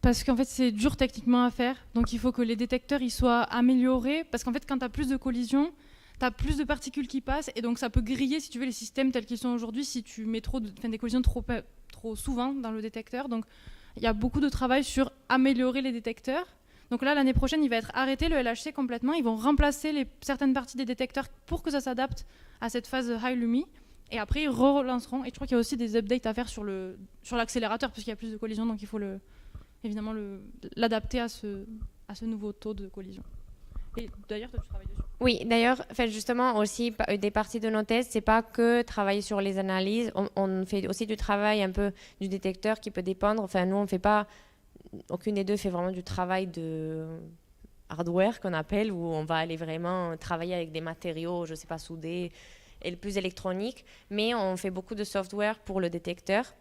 Speaker 1: Parce qu'en fait, c'est dur techniquement à faire. Donc, il faut que les détecteurs ils soient améliorés. Parce qu'en fait, quand tu as plus de collisions, tu as plus de particules qui passent. Et donc, ça peut griller, si tu veux, les systèmes tels qu'ils sont aujourd'hui si tu mets des collisions trop souvent dans le détecteur. Donc, il y a beaucoup de travail sur améliorer les détecteurs. Donc là, l'année prochaine, il va être arrêté, le LHC, complètement. Ils vont remplacer certaines parties des détecteurs pour que ça s'adapte à cette phase high lumi. Et après, ils relanceront. Et je crois qu'il y a aussi des updates à faire sur l'accélérateur, parce qu'il y a plus de collisions. Donc, il faut évidemment l'adapter à ce nouveau taux de collision. Et d'ailleurs, toi, tu travailles dessus.
Speaker 2: Oui, d'ailleurs, justement, aussi, des parties de nos tests, c'est pas que travailler sur les analyses, on fait aussi du travail un peu du détecteur qui peut dépendre. Enfin, nous, on fait pas, aucune des deux fait vraiment du travail de hardware qu'on appelle, où on va aller vraiment travailler avec des matériaux, je sais pas, soudés, et le plus électronique, mais on fait beaucoup de software pour le détecteur.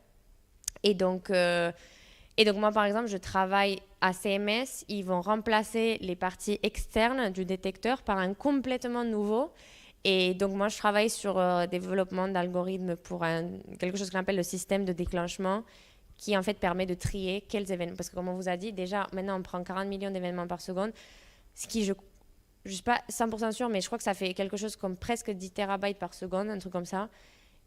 Speaker 2: Et donc moi, par exemple, je travaille à CMS. Ils vont remplacer les parties externes du détecteur par un complètement nouveau. Et donc, moi, je travaille sur le développement d'algorithmes pour quelque chose qu'on appelle le système de déclenchement, qui, en fait, permet de trier quels événements. Parce que, comme on vous a dit, déjà, maintenant, on prend 40 millions d'événements par seconde, ce qui, je ne suis pas 100% sûre, mais je crois que ça fait quelque chose comme presque 10 terabytes par seconde, un truc comme ça.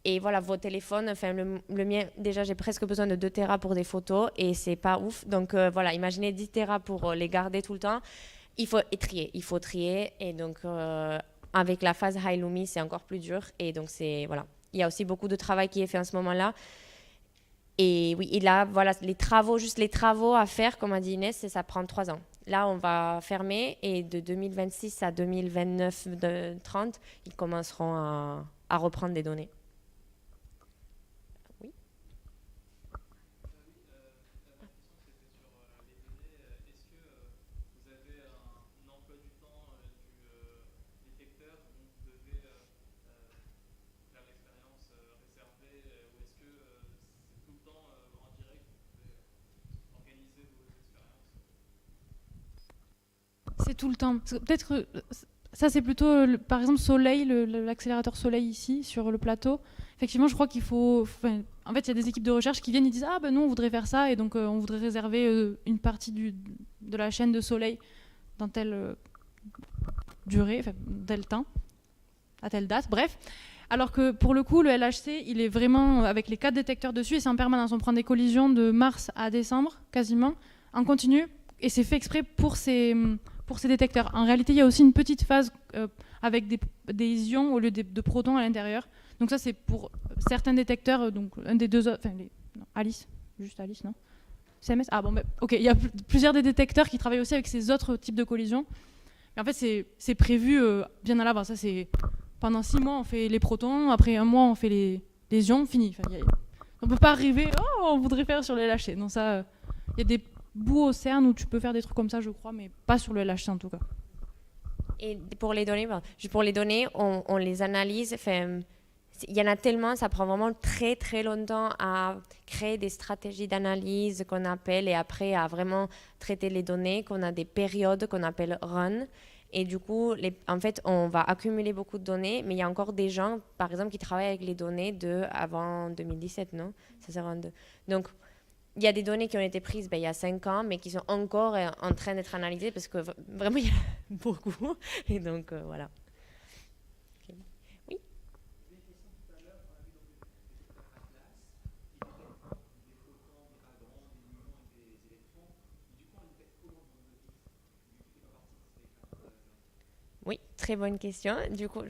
Speaker 2: Et voilà, vos téléphones, enfin le mien, déjà j'ai presque besoin de 2 Tera pour des photos et c'est pas ouf. Donc voilà, imaginez 10 Tera pour les garder tout le temps. Il faut trier. Et donc avec la phase High Lumi, c'est encore plus dur. Et donc voilà. Il y a aussi beaucoup de travail qui est fait en ce moment-là. Et oui, et là, voilà, les travaux à faire, comme a dit Inès, ça prend 3 ans. Là, on va fermer et de 2026 à 2029-30, ils commenceront à reprendre des données.
Speaker 1: C'est tout le temps. Peut-être ça, c'est plutôt, par exemple, Soleil, l'accélérateur Soleil ici, sur le plateau. Effectivement, je crois qu'il faut... en fait, il y a des équipes de recherche qui viennent et disent « Ah, ben nous, on voudrait faire ça, et donc on voudrait réserver une partie de la chaîne de Soleil dans telle durée, enfin, tel temps, à telle date, bref. » Alors que pour le coup, le LHC, il est vraiment avec les 4 détecteurs dessus, et c'est en permanence. On prend des collisions de mars à décembre, quasiment, en continu, et c'est fait exprès pour ces détecteurs. En réalité, il y a aussi une petite phase avec des ions au lieu de protons à l'intérieur. Donc ça, c'est pour certains détecteurs, donc un des deux autres, Alice, juste Alice, non CMS. Ah bon, ok, il y a plusieurs des détecteurs qui travaillent aussi avec ces autres types de collisions. Mais en fait, c'est prévu bien à l'avance. Ça, c'est pendant 6 mois, on fait les protons, après 1 mois, on fait les ions, fini. Enfin, on peut pas arriver, on voudrait faire sur les LHC. Donc ça, il y a bouts au CERN où tu peux faire des trucs comme ça, je crois, mais pas sur le LHC en tout cas.
Speaker 2: Et pour les données, on les analyse. Il y en a tellement, ça prend vraiment très très longtemps à créer des stratégies d'analyse qu'on appelle et après à vraiment traiter les données, qu'on a des périodes qu'on appelle run. Et du coup, en fait, on va accumuler beaucoup de données, mais il y a encore des gens, par exemple, qui travaillent avec les données avant 2017, non? Ça, c'est 22. Donc, il y a des données qui ont été prises il y a 5 ans, mais qui sont encore en train d'être analysées parce que vraiment, il y en a beaucoup. Et donc, voilà. Okay. Oui. Oui, très bonne question. Du coup,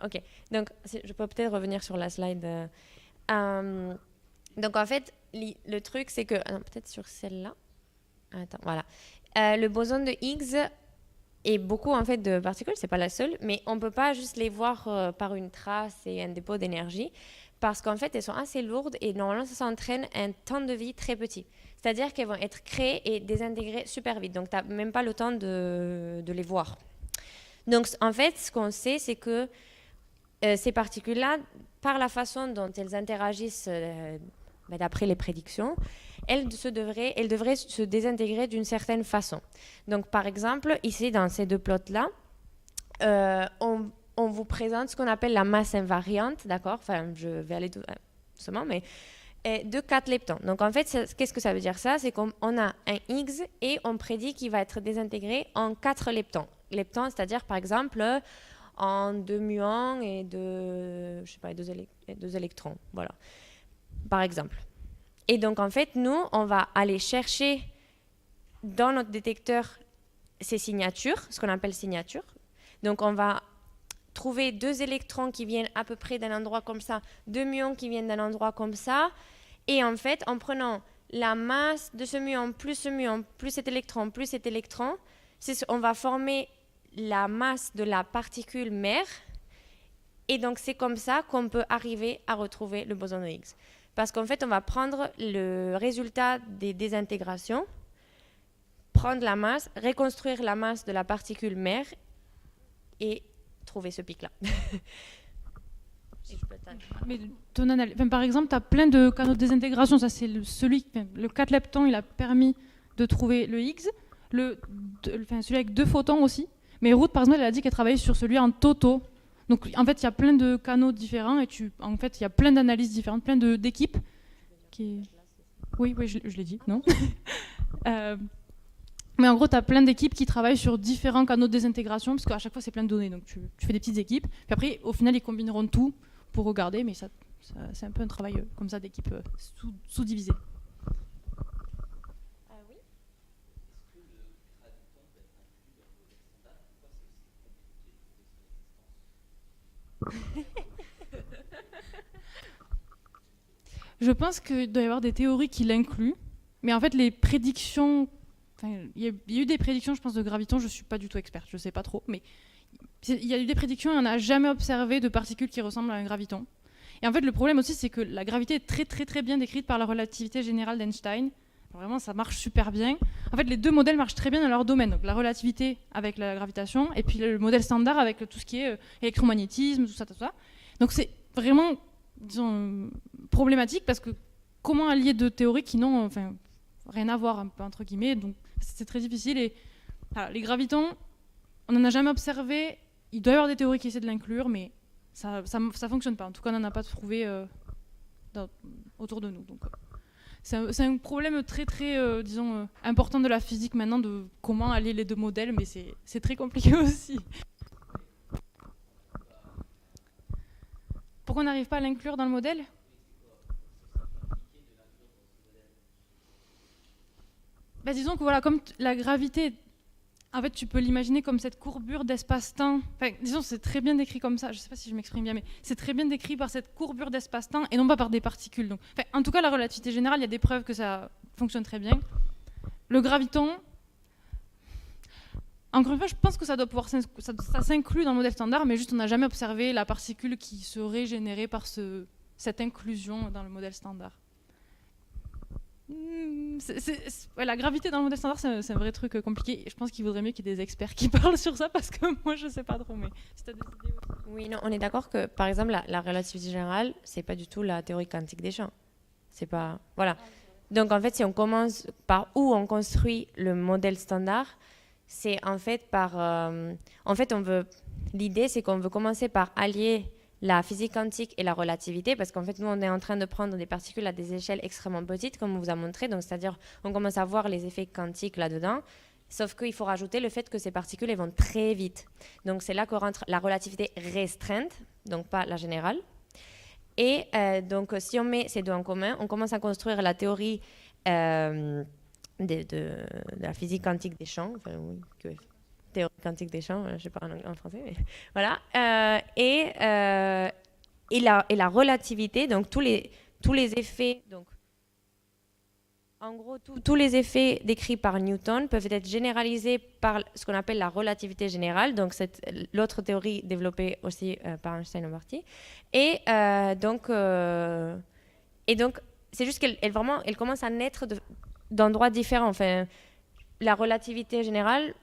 Speaker 2: ok. Donc, je peux peut-être revenir sur la slide. Donc, en fait, le truc, c'est que... peut-être sur celle-là. Attends, voilà. Le boson de Higgs est beaucoup, en fait, de particules. C'est pas la seule. Mais on ne peut pas juste les voir par une trace et un dépôt d'énergie. Parce qu'en fait, elles sont assez lourdes et normalement, ça s'entraîne un temps de vie très petit. C'est-à-dire qu'elles vont être créées et désintégrées super vite. Donc, tu n'as même pas le temps de les voir. Donc, en fait, ce qu'on sait, c'est que ces particules-là, par la façon dont elles interagissent d'après les prédictions, elles devraient se désintégrer d'une certaine façon. Donc, par exemple, ici, dans ces deux plots-là, on vous présente ce qu'on appelle la masse invariante, d'accord? Enfin, je vais aller doucement, mais de 4 leptons. Donc, en fait, qu'est-ce que ça veut dire ça? C'est qu'on a un Higgs et on prédit qu'il va être désintégré en 4 leptons. Leptons, c'est-à-dire, par exemple, en 2 muons et deux électrons. Voilà, par exemple. Et donc, en fait, nous, on va aller chercher dans notre détecteur ces signatures, ce qu'on appelle signatures. Donc, on va trouver 2 électrons qui viennent à peu près d'un endroit comme ça, 2 muons qui viennent d'un endroit comme ça. Et en fait, en prenant la masse de ce muon, plus cet électron, on va former la masse de la particule mère. Et donc, c'est comme ça qu'on peut arriver à retrouver le boson de Higgs. Parce qu'en fait, on va prendre le résultat des désintégrations, prendre la masse, reconstruire la masse de la particule mère et trouver ce pic-là.
Speaker 1: Mais par exemple, tu as plein de canaux de désintégration. Ça, c'est le 4 leptons, il a permis de trouver le Higgs. Celui avec 2 photons aussi. Mais Ruth, par exemple, elle a dit qu'elle travaillait sur celui en toto. Donc, en fait, il y a plein de canaux différents et en fait, il y a plein d'analyses différentes, plein d'équipes. Oui, je l'ai dit, non? Mais en gros, tu as plein d'équipes qui travaillent sur différents canaux de désintégration, parce qu'à chaque fois, c'est plein de données. Donc, tu fais des petites équipes. Puis après, au final, ils combineront tout pour regarder, mais c'est un peu un travail comme ça d'équipe sous-divisé. Je pense qu'il doit y avoir des théories qui l'incluent, mais en fait, les prédictions... Il y a eu des prédictions, je pense, de graviton, je ne suis pas du tout experte, je ne sais pas trop, mais il y a eu des prédictions et on n'a jamais observé de particules qui ressemblent à un graviton. Et en fait, le problème aussi, c'est que la gravité est très, très, très bien décrite par la relativité générale d'Einstein. Vraiment, ça marche super bien. En fait, les deux modèles marchent très bien dans leur domaine. Donc, la relativité avec la gravitation et puis le modèle standard avec tout ce qui est électromagnétisme, tout ça. Donc, c'est vraiment, disons, problématique parce que comment allier deux théories qui n'ont rien à voir, un peu, entre guillemets. Donc, c'est très difficile. Et voilà, les gravitons, on n'en a jamais observé. Il doit y avoir des théories qui essaient de l'inclure, mais ça fonctionne pas. En tout cas, on n'en a pas trouvé autour de nous. Donc, c'est un problème très, très, disons, important de la physique maintenant, de comment allier les deux modèles, mais c'est très compliqué aussi. Pourquoi on n'arrive pas à l'inclure dans le modèle ? Disons que voilà, comme la gravité, en fait, tu peux l'imaginer comme cette courbure d'espace-temps. Disons, c'est très bien décrit comme ça. Je ne sais pas si je m'exprime bien, mais c'est très bien décrit par cette courbure d'espace-temps et non pas par des particules. Donc, en tout cas, la relativité générale, il y a des preuves que ça fonctionne très bien. Le graviton, encore une fois, je pense que ça doit pouvoir ça s'inclut dans le modèle standard, mais juste on n'a jamais observé la particule qui serait générée par cette inclusion dans le modèle standard. Ouais, la gravité dans le modèle standard, c'est un vrai truc compliqué. Je pense qu'il vaudrait mieux qu'il y ait des experts qui parlent sur ça parce que moi, je sais pas trop. Mais si t'as des idées aussi.
Speaker 2: Oui, non, on est d'accord que, par exemple, la relativité générale, c'est pas du tout la théorie quantique des champs. C'est pas... Voilà. Donc, en fait, si on commence par où on construit le modèle standard, c'est en fait par... en fait, l'idée, c'est qu'on veut commencer par allier la physique quantique et la relativité, parce qu'en fait, nous, on est en train de prendre des particules à des échelles extrêmement petites, comme on vous a montré. Donc, c'est-à-dire, on commence à voir les effets quantiques là-dedans. Sauf qu'il faut rajouter le fait que ces particules elles vont très vite. Donc c'est là que rentre la relativité restreinte, donc pas la générale. Et donc si on met ces deux en commun, on commence à construire la théorie de la physique quantique des champs. Enfin, oui, théorie quantique des champs, je ne sais pas en français, mais voilà. Et la relativité, donc tous les effets... Donc, en gros, tous les effets décrits par Newton peuvent être généralisés par ce qu'on appelle la relativité générale, donc l'autre théorie développée aussi par Einstein en partie. Et donc, c'est juste qu'elle commence à naître d'endroits différents. Enfin, la relativité générale,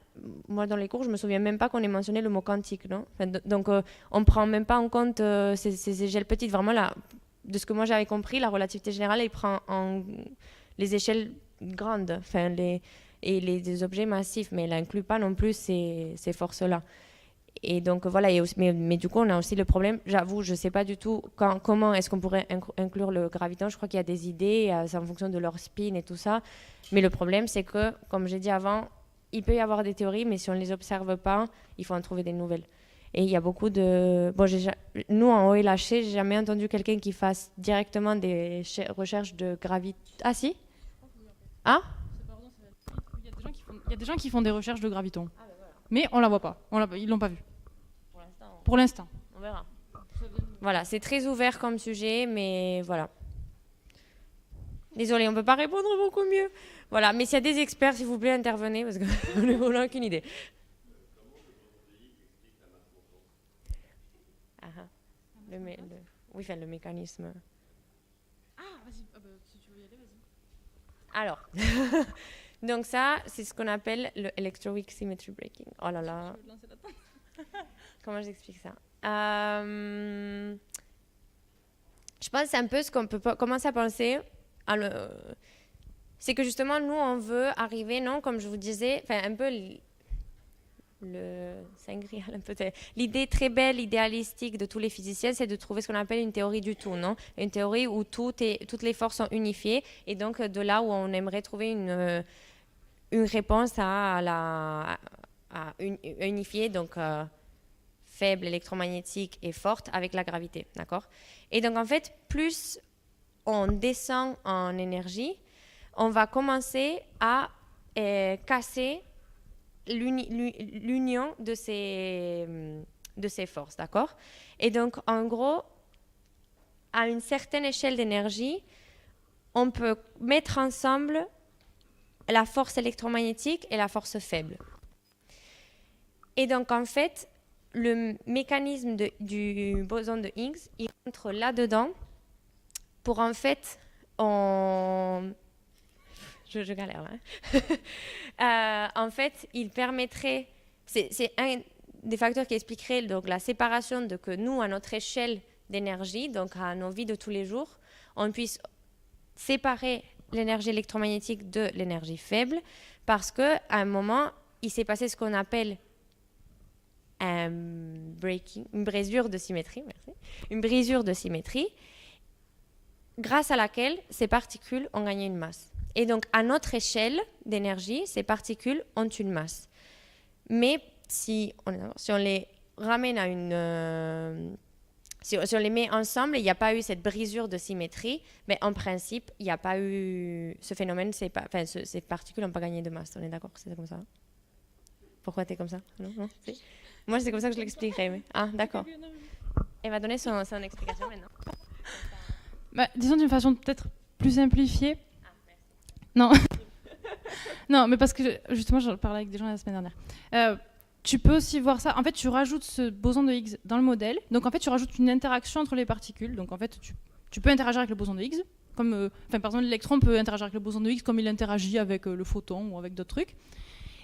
Speaker 2: moi dans les cours, je me souviens même pas qu'on ait mentionné le mot quantique, non? Enfin, donc, on prend même pas en compte ces échelles petites. Vraiment, de ce que moi j'avais compris, la relativité générale, elle prend en les échelles grandes, enfin les objets massifs, mais elle n'inclut pas non plus ces forces-là. Et donc voilà, mais du coup on a aussi le problème, j'avoue, je ne sais pas du tout comment est-ce qu'on pourrait inclure le graviton. Je crois qu'il y a des idées, c'est en fonction de leur spin et tout ça, mais le problème c'est que, comme j'ai dit avant, il peut y avoir des théories, mais si on ne les observe pas, il faut en trouver des nouvelles. Et il y a beaucoup de... Bon, nous, en OLHC, j'ai jamais entendu quelqu'un qui fasse directement des recherches de gravité. Ah si? Ah?
Speaker 1: Il y a des gens qui font des recherches de graviton. Ah, ben voilà. Mais on la voit pas. Ils l'ont pas vu. Pour l'instant.
Speaker 2: On verra. Voilà, c'est très ouvert comme sujet, mais voilà. Désolée, on peut pas répondre beaucoup mieux. Voilà, mais s'il y a des experts, s'il vous plaît, intervenez, parce qu'on n'a aucune idée. Oui, le mécanisme.
Speaker 1: Ah, vas-y, si tu veux y aller, vas-y.
Speaker 2: Alors, donc ça, c'est ce qu'on appelle le electroweak symmetry breaking. Oh là là. Comment j'explique ça? Je pense que c'est un peu ce qu'on peut commencer à penser. C'est que justement, nous, on veut arriver, non, comme je vous disais, enfin un peu le Saint Grial, un peu l'idée très belle, idéalistique de tous les physiciens, c'est de trouver ce qu'on appelle une théorie du tout, non? Une théorie où toutes les forces sont unifiées, et donc de là où on aimerait trouver une réponse à unifier, donc faible, électromagnétique et forte avec la gravité, d'accord? Et donc en fait, plus on descend en énergie, on va commencer à casser l'union de ces forces, d'accord? Et donc, en gros, à une certaine échelle d'énergie, on peut mettre ensemble la force électromagnétique et la force faible. Et donc, en fait, le mécanisme du boson de Higgs, il rentre là-dedans pour, en fait, Je galère, hein. En fait, il permettrait... C'est un des facteurs qui expliquerait donc, la séparation de que nous, à notre échelle d'énergie, donc à nos vies de tous les jours, on puisse séparer l'énergie électromagnétique de l'énergie faible, parce qu'à un moment, il s'est passé ce qu'on appelle une brisure de symétrie, une brisure de symétrie, grâce à laquelle ces particules ont gagné une masse. Et donc, à notre échelle d'énergie, ces particules ont une masse. Mais si on les ramène à si on les met ensemble, il n'y a pas eu cette brisure de symétrie, mais en principe, il n'y a pas eu ce phénomène, ces particules n'ont pas gagné de masse. On est d'accord? C'est comme ça? Pourquoi tu es comme ça? Non, moi, c'est comme ça que je l'expliquerai. Mais... Ah, d'accord. Elle va donner son explication maintenant.
Speaker 1: Disons d'une façon peut-être plus simplifiée. Non. Non, mais parce que justement, je parlais avec des gens la semaine dernière. Tu peux aussi voir ça. En fait, tu rajoutes ce boson de Higgs dans le modèle. Donc, en fait, tu rajoutes une interaction entre les particules. Donc, en fait, tu peux interagir avec le boson de Higgs par exemple, l'électron peut interagir avec le boson de Higgs comme il interagit avec le photon ou avec d'autres trucs.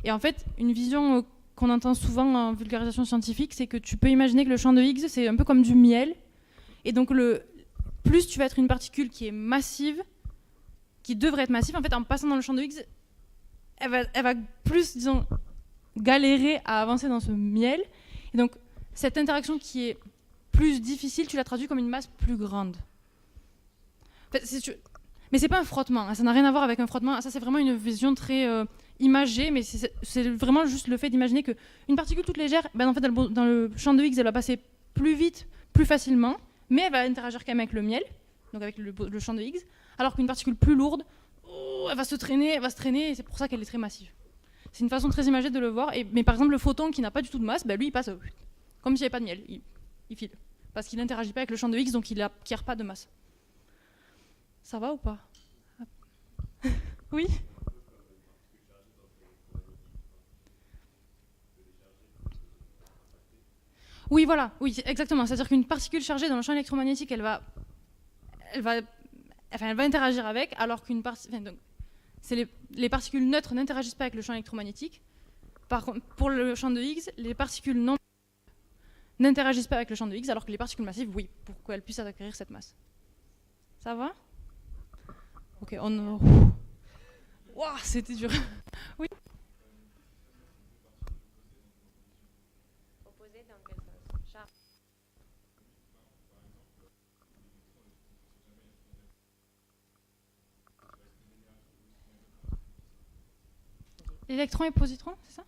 Speaker 1: Et en fait, une vision qu'on entend souvent en vulgarisation scientifique, c'est que tu peux imaginer que le champ de Higgs, c'est un peu comme du miel. Et donc, plus tu vas être une particule qui est massive, qui devrait être massive, en fait, en passant dans le champ de Higgs, elle va plus, disons, galérer à avancer dans ce miel. Et donc, cette interaction qui est plus difficile, tu la traduis comme une masse plus grande. En fait, mais c'est pas un frottement, hein, ça n'a rien à voir avec un frottement. Ça, c'est vraiment une vision très imagée, mais c'est vraiment juste le fait d'imaginer qu'une particule toute légère, en fait, dans le champ de Higgs, elle va passer plus vite, plus facilement, mais elle va interagir quand même avec le miel, donc avec le champ de Higgs, alors qu'une particule plus lourde, elle va se traîner, et c'est pour ça qu'elle est très massive. C'est une façon très imagée de le voir. Mais par exemple, le photon qui n'a pas du tout de masse, lui, il passe comme s'il n'y avait pas de miel. Il file. Parce qu'il n'interagit pas avec le champ de Higgs, donc il n'acquiert pas de masse. Ça va ou pas? Oui. Oui, voilà. Oui, exactement. C'est-à-dire qu'une particule chargée dans le champ électromagnétique, elle va interagir avec, alors qu'une les particules neutres n'interagissent pas avec le champ électromagnétique. Par contre, pour le champ de Higgs, les particules non n'interagissent pas avec le champ de Higgs, alors que les particules massives, oui, pour qu'elles puissent acquérir cette masse. Ça va? Ok, Waouh, c'était dur. Oui.
Speaker 2: Opposé dans quel sens? Charge.
Speaker 1: Électron et positron, c'est ça?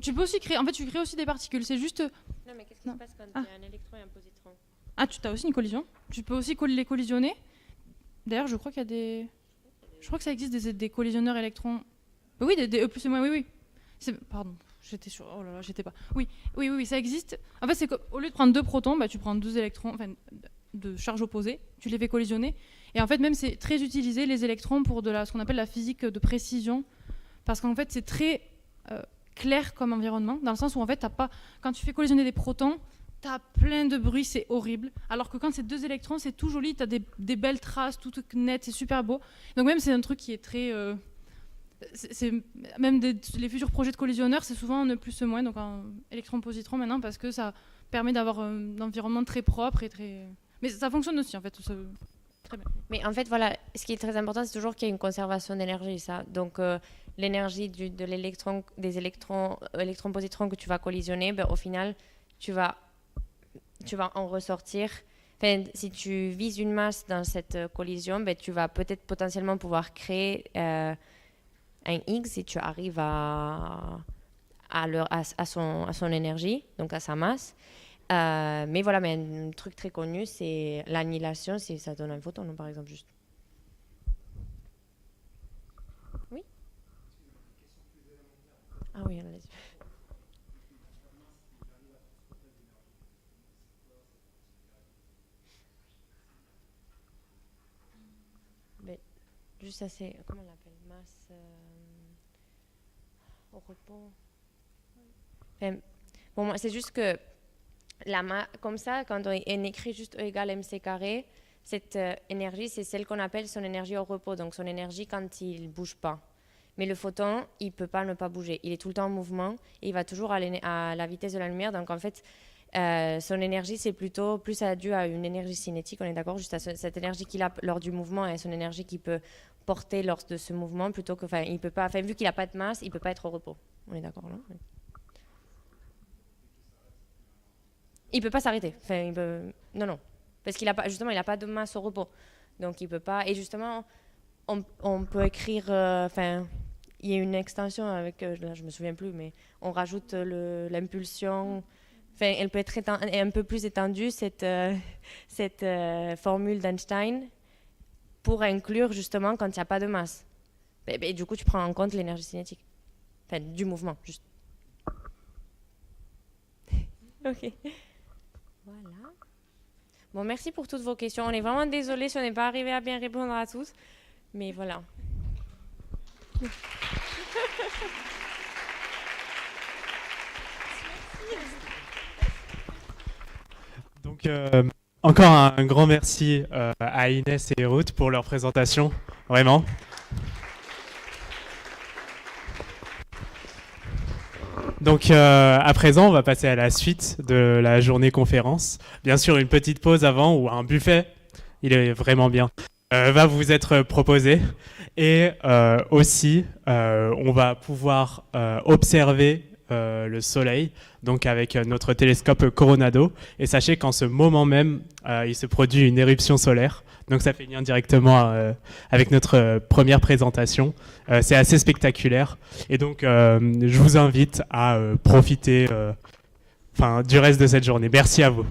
Speaker 1: Tu peux aussi créer. En fait, tu crées aussi des particules. C'est juste.
Speaker 2: Non, mais qu'est-ce qui se passe quand il y a un électron et un positron?
Speaker 1: Ah, tu as aussi une collision. Tu peux aussi les collisionner. D'ailleurs, je crois qu'il y a des. Je crois que ça existe des collisionneurs électrons. Oui, des E plus et moins. Oui. Pardon, j'étais sur. Oh là là, j'étais pas. Oui, ça existe. En fait, c'est qu'au lieu de prendre 2 protons, tu prends 2 électrons, enfin, de charges opposées. Tu les fais collisionner. Et en fait, même c'est très utilisé les électrons pour ce qu'on appelle la physique de précision. Parce qu'en fait, c'est très clair comme environnement, dans le sens où en fait, quand tu fais collisionner des protons, tu as plein de bruit, c'est horrible. Alors que quand c'est 2 électrons, c'est tout joli, tu as des belles traces, tout net, c'est super beau. Donc même, c'est un truc qui est très... même les futurs projets de collisionneurs, c'est souvent en E plus E moins, donc en électron-positron maintenant, parce que ça permet d'avoir un environnement très propre et très... Mais ça fonctionne aussi, en fait. Très bien.
Speaker 2: Mais en fait, voilà, ce qui est très important, c'est toujours qu'il y ait une conservation d'énergie, ça. Donc, l'énergie des électrons-positrons que tu vas collisionner, au final, tu vas en ressortir. Enfin, si tu vises une masse dans cette collision, tu vas peut-être potentiellement pouvoir créer un Higgs si tu arrives à son énergie, donc à sa masse. Mais voilà, mais un truc très connu, c'est l'annihilation, si ça donne un photon, non, par exemple, juste. Oui. Ah oui, allez-y. Juste ça, c'est... Comment on l'appelle? Masse... au repos. Enfin, pour moi, c'est juste que comme ça, quand on écrit juste E égale mc carré, cette énergie, c'est celle qu'on appelle son énergie au repos, donc son énergie quand il ne bouge pas. Mais le photon, il ne peut pas ne pas bouger. Il est tout le temps en mouvement et il va toujours à la vitesse de la lumière. Donc en fait, son énergie, c'est plutôt plus dû à une énergie cinétique, on est d'accord, juste à cette énergie qu'il a lors du mouvement et son énergie qu'il peut porter lors de ce mouvement, plutôt que, il peut pas, vu qu'il n'a pas de masse, il ne peut pas être au repos. On est d'accord là? Oui. Il peut pas s'arrêter. Non. Parce qu'il a pas, justement, il n'a pas de masse au repos. Donc, il peut pas. Et justement, on peut écrire. Il y a une extension avec. Là, je me souviens plus, mais on rajoute l'impulsion. Elle peut être un peu plus étendue, cette formule d'Einstein, pour inclure justement quand il n'y a pas de masse. Et du coup, tu prends en compte l'énergie cinétique. Du mouvement, juste. Ok. Voilà. Bon, merci pour toutes vos questions. On est vraiment désolé si on n'est pas arrivé à bien répondre à tous. Mais voilà.
Speaker 3: Donc, Encore un grand merci à Inès et Ruth pour leur présentation, vraiment. Donc à présent, on va passer à la suite de la journée conférence. Bien sûr, une petite pause avant ou un buffet, il est vraiment bien, va vous être proposé. Et aussi, on va pouvoir observer le soleil, donc avec notre télescope Coronado. Et sachez qu'en ce moment même, il se produit une éruption solaire. Donc ça fait lien directement avec notre première présentation. C'est assez spectaculaire. Et donc je vous invite à profiter du reste de cette journée. Merci à vous.